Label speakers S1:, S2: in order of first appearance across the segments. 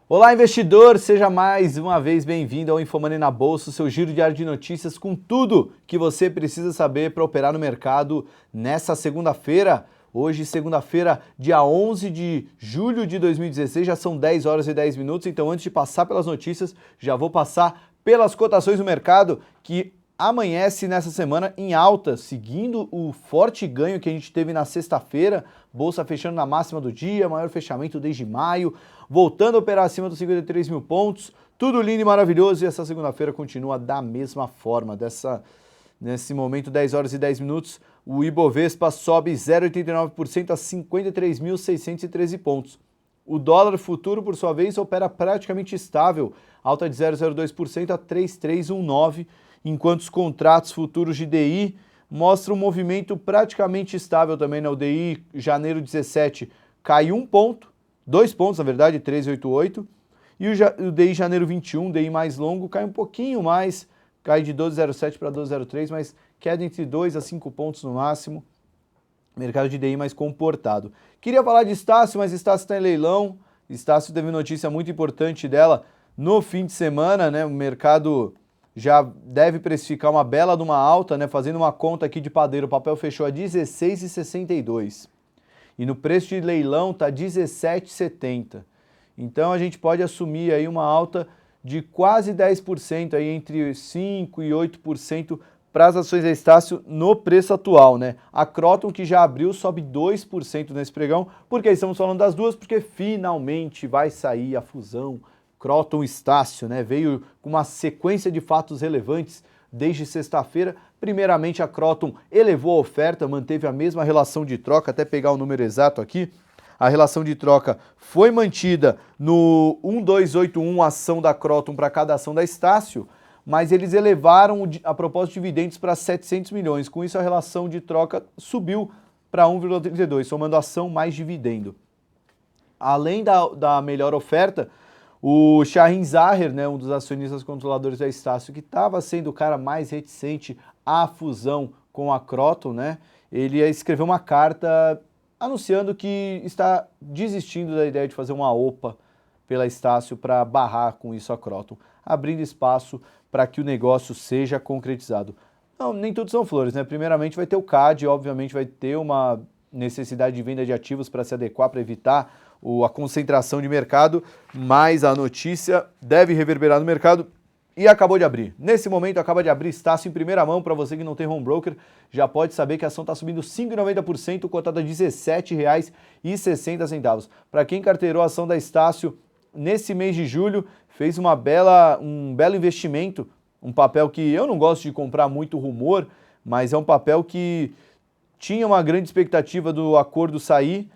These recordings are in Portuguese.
S1: Olá, investidor! Seja mais uma vez bem-vindo ao InfoMoney na Bolsa, o seu giro diário de notícias com tudo que você precisa saber para operar no mercado nessa segunda-feira. Hoje, segunda-feira, dia 11 de julho de 2016, já são 10 horas e 10 minutos, então antes de passar pelas notícias, já vou passar pelas cotações do mercado que amanhece nessa semana em alta, seguindo o forte ganho que a gente teve na sexta-feira, bolsa fechando na máxima do dia, maior fechamento desde maio, voltando a operar acima dos 53 mil pontos, tudo lindo e maravilhoso, e essa segunda-feira continua da mesma forma. Nesse momento, 10 horas e 10 minutos, o Ibovespa sobe 0,89% a 53.613 pontos. O dólar futuro, por sua vez, opera praticamente estável, alta de 0,02% a 3,319, enquanto os contratos futuros de DI mostram um movimento praticamente estável também. O DI janeiro 17 caiu 1 ponto, 2 pontos na verdade, 13,88, e o DI janeiro 21, DI mais longo, cai um pouquinho mais, cai de 12,07 para 12,03, mas queda entre 2 a 5 pontos no máximo. Mercado de DI mais comportado. Queria falar de Estácio, mas Estácio está em leilão. Estácio teve notícia muito importante dela no fim de semana, né? O mercado já deve precificar uma bela de uma alta, né? Fazendo uma conta aqui de padeiro, o papel fechou a 16,62. E no preço de leilão está 17,70. Então a gente pode assumir aí uma alta de quase 10%, aí entre 5% e 8%, para as ações da Estácio no preço atual, né? A Croton, que já abriu, sobe 2% nesse pregão. Por que estamos falando das duas? Porque finalmente vai sair a fusão Croton-Estácio, né? Veio com uma sequência de fatos relevantes desde sexta-feira. Primeiramente, a Croton elevou a oferta, manteve a mesma relação de troca, até pegar o número exato aqui. A relação de troca foi mantida no 1,281 ação da Croton para cada ação da Estácio, mas eles elevaram a proposta de dividendos para 700 milhões. Com isso, a relação de troca subiu para 1,32, somando ação mais dividendo. Além da melhor oferta, o Shahin Zaher, né, um dos acionistas controladores da Estácio, que estava sendo o cara mais reticente à fusão com a Croton, né, ele escreveu uma carta anunciando que está desistindo da ideia de fazer uma OPA pela Estácio para barrar com isso a Croton, abrindo espaço para que o negócio seja concretizado. Não, nem tudo são flores, né? Primeiramente vai ter o CAD, obviamente vai ter uma necessidade de venda de ativos para se adequar, para evitar a concentração de mercado, mas a notícia deve reverberar no mercado e acabou de abrir. Nesse momento acaba de abrir Estácio em primeira mão. Para você que não tem home broker, já pode saber que a ação está subindo 5,90%, cotada a R$ 17,60. Para quem carteirou a ação da Estácio nesse mês de julho, fez um belo investimento, um papel que eu não gosto de comprar muito rumor, mas é um papel que tinha uma grande expectativa do acordo sair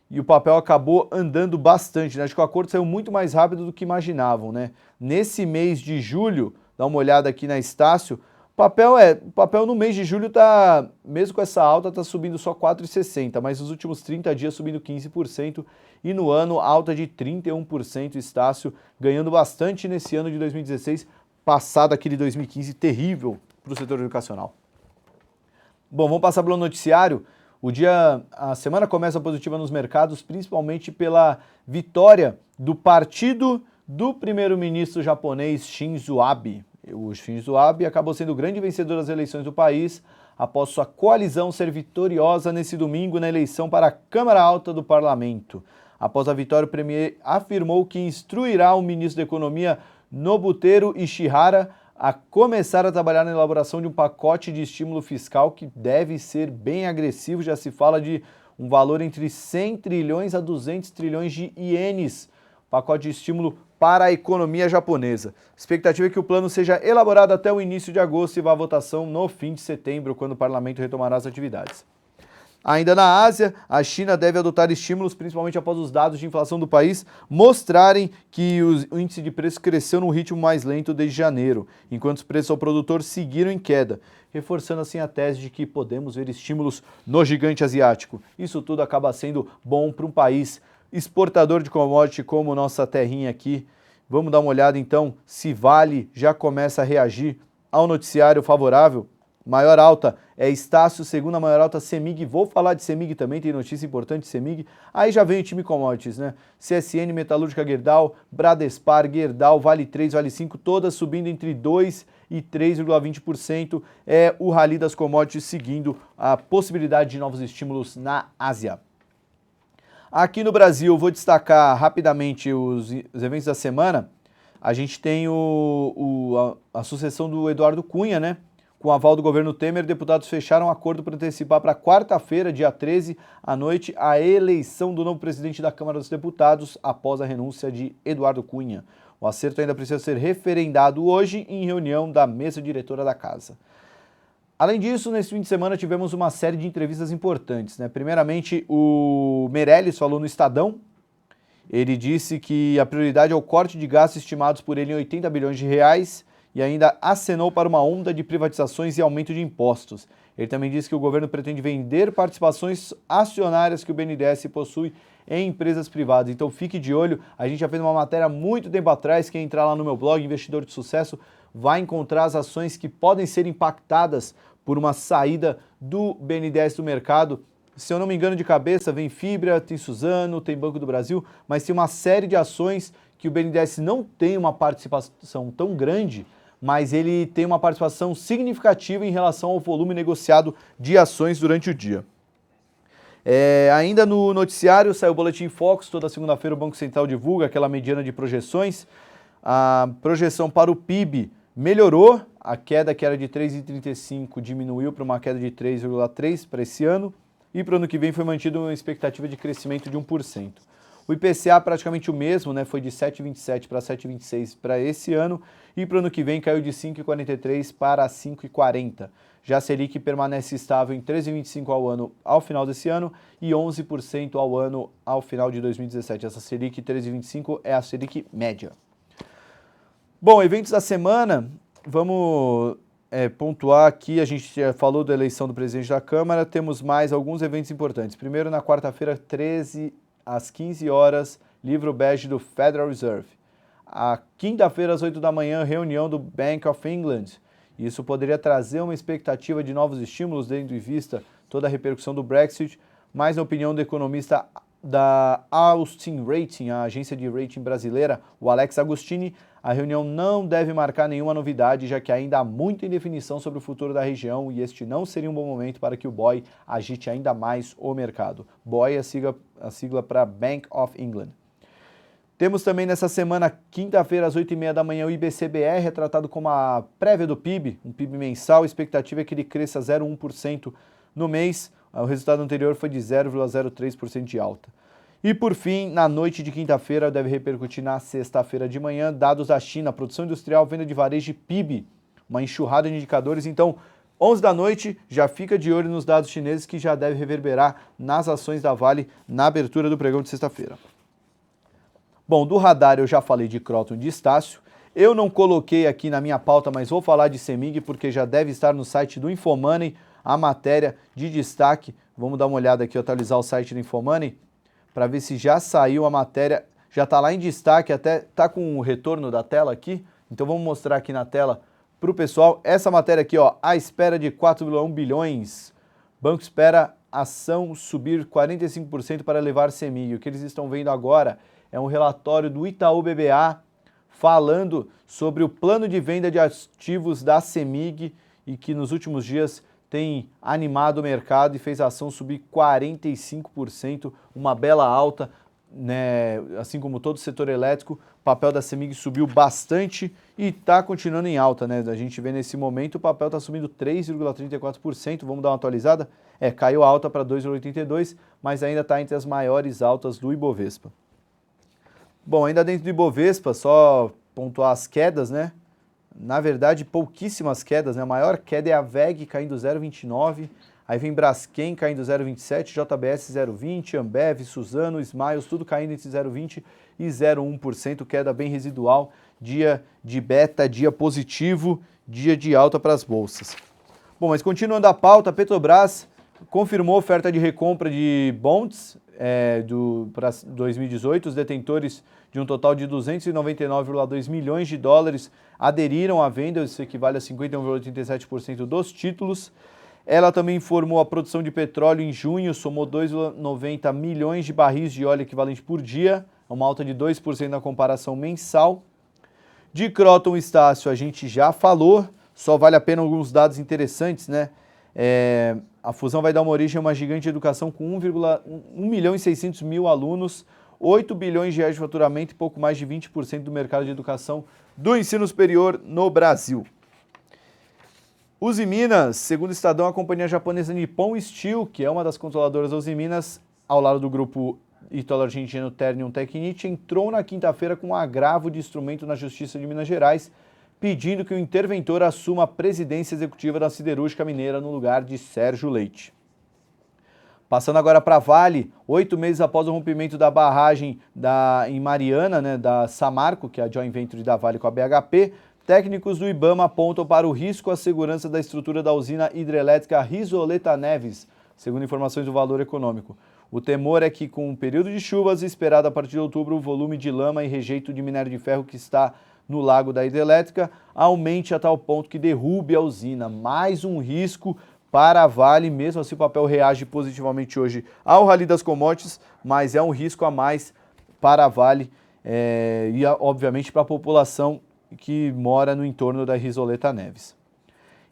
S1: e o papel acabou andando bastante, né? Acho que o acordo saiu muito mais rápido do que imaginavam, né? Nesse mês de julho, dá uma olhada aqui na Estácio, o papel no mês de julho tá, mesmo com essa alta, tá subindo só 4,60, mas nos últimos 30 dias subindo 15% e no ano alta de 31%, Estácio ganhando bastante nesse ano de 2016, passado aquele 2015 terrível para o setor educacional. Bom, vamos passar pelo noticiário. A semana começa positiva nos mercados, principalmente pela vitória do partido do primeiro-ministro japonês Shinzo Abe. O Shinzo Abe acabou sendo o grande vencedor das eleições do país, após sua coalizão ser vitoriosa nesse domingo na eleição para a Câmara Alta do Parlamento. Após a vitória, o premier afirmou que instruirá o ministro da Economia, Nobuteru Ishihara, a começar a trabalhar na elaboração de um pacote de estímulo fiscal que deve ser bem agressivo. Já se fala de um valor entre 100 trilhões a 200 trilhões de ienes, pacote de estímulo para a economia japonesa. A expectativa é que o plano seja elaborado até o início de agosto e vá à votação no fim de setembro, quando o parlamento retomará as atividades. Ainda na Ásia, a China deve adotar estímulos, principalmente após os dados de inflação do país mostrarem que o índice de preço cresceu num ritmo mais lento desde janeiro, enquanto os preços ao produtor seguiram em queda, reforçando assim a tese de que podemos ver estímulos no gigante asiático. Isso tudo acaba sendo bom para um país exportador de commodity como nossa terrinha aqui. Vamos dar uma olhada então se Vale já começa a reagir ao noticiário favorável. maior alta é Estácio, segunda maior alta CEMIG, vou falar de CEMIG também, tem notícia importante de CEMIG. Aí já vem o time commodities, né? CSN, Metalúrgica Gerdau, Bradespar, Gerdau, Vale 3, Vale 5, todas subindo entre 2 e 3,20%. É o rally das commodities seguindo a possibilidade de novos estímulos na Ásia. Aqui no Brasil, vou destacar rapidamente os eventos da semana. A gente tem a sucessão do Eduardo Cunha, né? Com o aval do governo Temer, deputados fecharam um acordo para antecipar para quarta-feira, dia 13, à noite, a eleição do novo presidente da Câmara dos Deputados após a renúncia de Eduardo Cunha. O acerto ainda precisa ser referendado hoje em reunião da mesa diretora da Casa. Além disso, nesse fim de semana tivemos uma série de entrevistas importantes, né? Primeiramente, o Meirelles falou no Estadão. Ele disse que a prioridade é o corte de gastos estimados por ele em 80 bilhões de reais e ainda acenou para uma onda de privatizações e aumento de impostos. Ele também disse que o governo pretende vender participações acionárias que o BNDES possui em empresas privadas. Então fique de olho, a gente já fez uma matéria muito tempo atrás, quem entrar lá no meu blog, Investidor de Sucesso, vai encontrar as ações que podem ser impactadas por uma saída do BNDES do mercado. Se eu não me engano de cabeça, vem Fibra, tem Suzano, tem Banco do Brasil, mas tem uma série de ações que o BNDES não tem uma participação tão grande, mas ele tem uma participação significativa em relação ao volume negociado de ações durante o dia. Ainda no noticiário, saiu o Boletim Focus, toda segunda-feira o Banco Central divulga aquela mediana de projeções. A projeção para o PIB melhorou, a queda que era de 3,35 diminuiu para uma queda de 3,3 para esse ano, e para o ano que vem foi mantida uma expectativa de crescimento de 1%. O IPCA praticamente o mesmo, né? Foi de 7,27 para 7,26 para esse ano, e para o ano que vem caiu de 5,43 para 5,40. Já a Selic permanece estável em 13,25 ao ano ao final desse ano e 11% ao ano ao final de 2017. Essa Selic 13,25 é a Selic média. Bom, eventos da semana, vamos pontuar aqui, a gente já falou da eleição do presidente da Câmara, temos mais alguns eventos importantes. Primeiro, na quarta-feira, 13 às 15 horas, livro bege do Federal Reserve. A quinta-feira, às 8 da manhã, reunião do Bank of England. Isso poderia trazer uma expectativa de novos estímulos, tendo em vista toda a repercussão do Brexit, mas na opinião do economista da Austin Rating, a agência de rating brasileira, o Alex Agostini, a reunião não deve marcar nenhuma novidade, já que ainda há muita indefinição sobre o futuro da região e este não seria um bom momento para que o BOE agite ainda mais o mercado. BOE é a sigla para Bank of England. Temos também nessa semana, quinta-feira, às 8h30 da manhã, o IBCBR, retratado como a prévia do PIB, um PIB mensal. A expectativa é que ele cresça 0,1% no mês. O resultado anterior foi de 0,03% de alta. E por fim, na noite de quinta-feira, deve repercutir na sexta-feira de manhã, dados da China, produção industrial, venda de varejo e PIB, uma enxurrada de indicadores. Então, 11 da noite, já fica de olho nos dados chineses que já deve reverberar nas ações da Vale na abertura do pregão de sexta-feira. Bom, do radar eu já falei de Kroton e de Estácio. Eu não coloquei aqui na minha pauta, mas vou falar de CEMIG porque já deve estar no site do Infomoney a matéria de destaque. Vamos dar uma olhada aqui, atualizar o site do Infomoney para ver se já saiu a matéria. Já está lá em destaque, até está com o retorno da tela aqui. Então vamos mostrar aqui na tela para o pessoal. Essa matéria aqui, ó, à espera de 4,1 bilhões. Banco espera ação subir 45% para levar CEMIG. O que eles estão vendo agora é um relatório do Itaú BBA falando sobre o plano de venda de ativos da CEMIG e que nos últimos dias tem animado o mercado e fez a ação subir 45%, uma bela alta, né? Assim como todo o setor elétrico, o papel da CEMIG subiu bastante e está continuando em alta, né? A gente vê nesse momento o papel está subindo 3,34%, vamos dar uma atualizada? Caiu a alta para 2,82%, mas ainda está entre as maiores altas do Ibovespa. Bom, ainda dentro do Ibovespa, só pontuar as quedas, né? Na verdade, pouquíssimas quedas, né? A maior queda é a VEG caindo 0,29%, aí vem Braskem caindo 0,27%, JBS 0,20%, Ambev, Suzano, Smiles, tudo caindo entre 0,20% e 0,1%, queda bem residual, dia de beta, dia positivo, dia de alta para as bolsas. Bom, mas continuando a pauta, Petrobras confirmou oferta de recompra de bonds, para 2018, os detentores de um total de 299,2 milhões de dólares aderiram à venda, isso equivale a 51,87% dos títulos. Ela também informou a produção de petróleo em junho, somou 2,90 milhões de barris de óleo equivalente por dia, uma alta de 2% na comparação mensal. De Kroton Estácio a gente já falou, só vale a pena alguns dados interessantes, né? A fusão vai dar uma origem a uma gigante de educação com 1 milhão e 600 mil alunos, 8 bilhões de reais de faturamento e pouco mais de 20% do mercado de educação do ensino superior no Brasil. Usiminas, segundo o Estadão, a companhia japonesa Nippon Steel, que é uma das controladoras da Usiminas, ao lado do grupo ítalo-argentino Ternium Tecnit, entrou na quinta-feira com um agravo de instrumento na Justiça de Minas Gerais, pedindo que o interventor assuma a presidência executiva da siderúrgica mineira no lugar de Sérgio Leite. Passando agora para a Vale, 8 meses após o rompimento da barragem em Mariana, né, da Samarco, que é a joint venture da Vale com a BHP, técnicos do IBAMA apontam para o risco à segurança da estrutura da usina hidrelétrica Risoleta Neves, segundo informações do Valor Econômico. O temor é que, com um período de chuvas esperado a partir de outubro, o volume de lama e rejeito de minério de ferro que está no lago da hidrelétrica aumente a tal ponto que derrube a usina. Mais um risco para a Vale, mesmo assim o papel reage positivamente hoje ao rally das commodities, mas é um risco a mais para a Vale e, obviamente, para a população que mora no entorno da Risoleta Neves.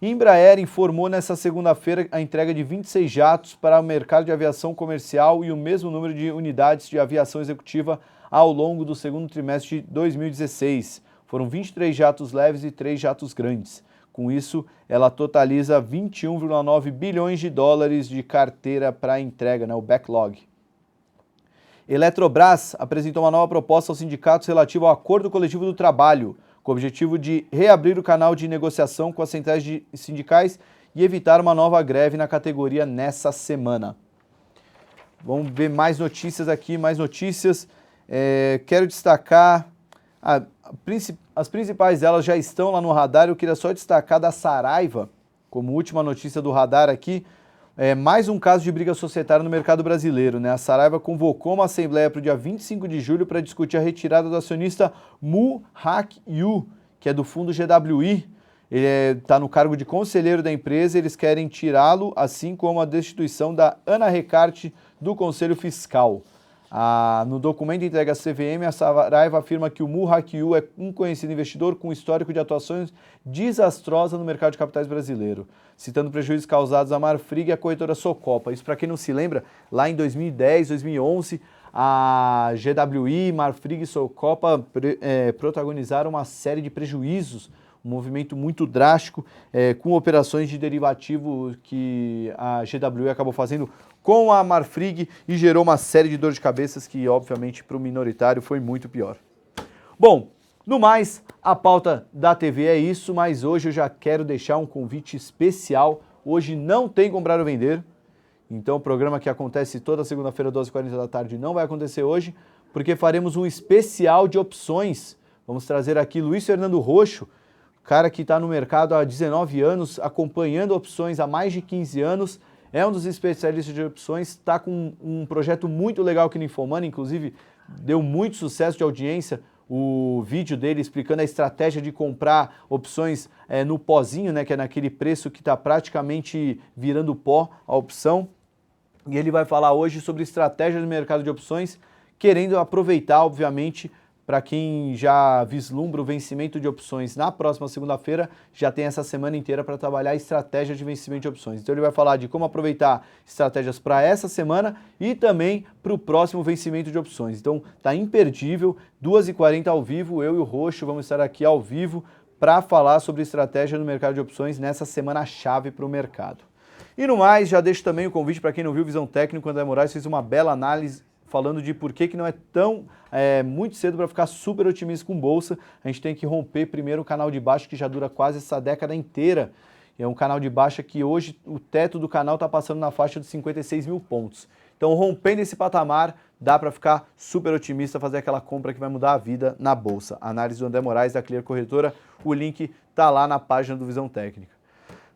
S1: Embraer informou nesta segunda-feira a entrega de 26 jatos para o mercado de aviação comercial e o mesmo número de unidades de aviação executiva ao longo do segundo trimestre de 2016. Foram 23 jatos leves e 3 jatos grandes. Com isso, ela totaliza 21,9 bilhões de dólares de carteira para entrega, né, o backlog. Eletrobras apresentou uma nova proposta aos sindicatos relativa ao acordo coletivo do trabalho, com o objetivo de reabrir o canal de negociação com as centrais sindicais e evitar uma nova greve na categoria nessa semana. Vamos ver mais notícias aqui, mais notícias. Quero destacar, as principais delas já estão lá no radar, eu queria só destacar da Saraiva, como última notícia do radar aqui, mais um caso de briga societária no mercado brasileiro, né? A Saraiva convocou uma assembleia para o dia 25 de julho para discutir a retirada do acionista Mu Hak-yu, que é do fundo GWI. Ele está no cargo de conselheiro da empresa, eles querem tirá-lo, assim como a destituição da Ana Recarte do Conselho Fiscal. No documento entregue à CVM, a Saraiva afirma que o Mu Hak-yu é um conhecido investidor com histórico de atuações desastrosa no mercado de capitais brasileiro, citando prejuízos causados à Marfrig e à corretora Socopa. Isso, para quem não se lembra, lá em 2010, 2011, a GWI, Marfrig e Socopa protagonizaram uma série de prejuízos, um movimento muito drástico, com operações de derivativo que a GWI acabou fazendo com a Marfrig e gerou uma série de dor de cabeças que, obviamente, para o minoritário foi muito pior. Bom, no mais, a pauta da TV é isso, mas hoje eu já quero deixar um convite especial. Hoje não tem Comprar ou Vender, então o programa que acontece toda segunda-feira, 12h40 da tarde, não vai acontecer hoje, porque faremos um especial de opções. Vamos trazer aqui Luiz Fernando Roxo, cara que está no mercado há 19 anos, acompanhando opções há mais de 15 anos, é um dos especialistas de opções, está com um projeto muito legal aqui no Infomani, inclusive deu muito sucesso de audiência o vídeo dele explicando a estratégia de comprar opções no pozinho, né, que é naquele preço que está praticamente virando pó a opção. E ele vai falar hoje sobre estratégia do mercado de opções, querendo aproveitar, obviamente, para quem já vislumbra o vencimento de opções na próxima segunda-feira, já tem essa semana inteira para trabalhar a estratégia de vencimento de opções. Então ele vai falar de como aproveitar estratégias para essa semana e também para o próximo vencimento de opções. Então tá imperdível, 2h40 ao vivo, eu e o Roxo vamos estar aqui ao vivo para falar sobre estratégia no mercado de opções nessa semana-chave para o mercado. E no mais, já deixo também o convite para quem não viu Visão Técnica, o André Moraes fez uma bela análise falando de por que não é tão muito cedo para ficar super otimista com bolsa. A gente tem que romper primeiro o canal de baixa que já dura quase essa década inteira. É um canal de baixa que hoje o teto do canal está passando na faixa de 56 mil pontos. Então, rompendo esse patamar, dá para ficar super otimista, fazer aquela compra que vai mudar a vida na bolsa. Análise do André Moraes da Clear Corretora, o link está lá na página do Visão Técnica.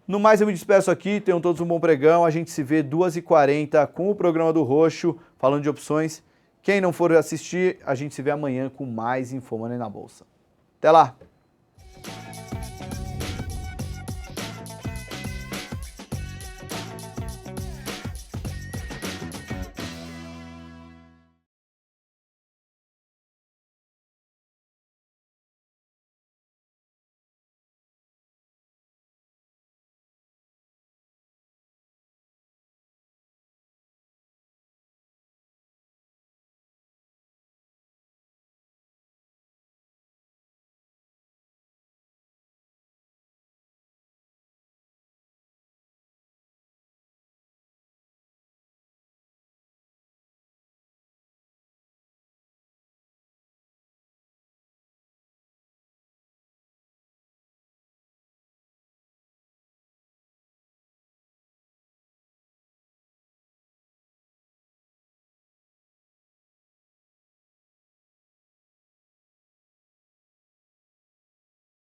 S1: No mais, eu me despeço aqui, tenham todos um bom pregão, a gente se vê 2h40 com o programa do Roxo falando de opções. Quem não for assistir, a gente se vê amanhã com mais InfoMoney na Bolsa. Até lá!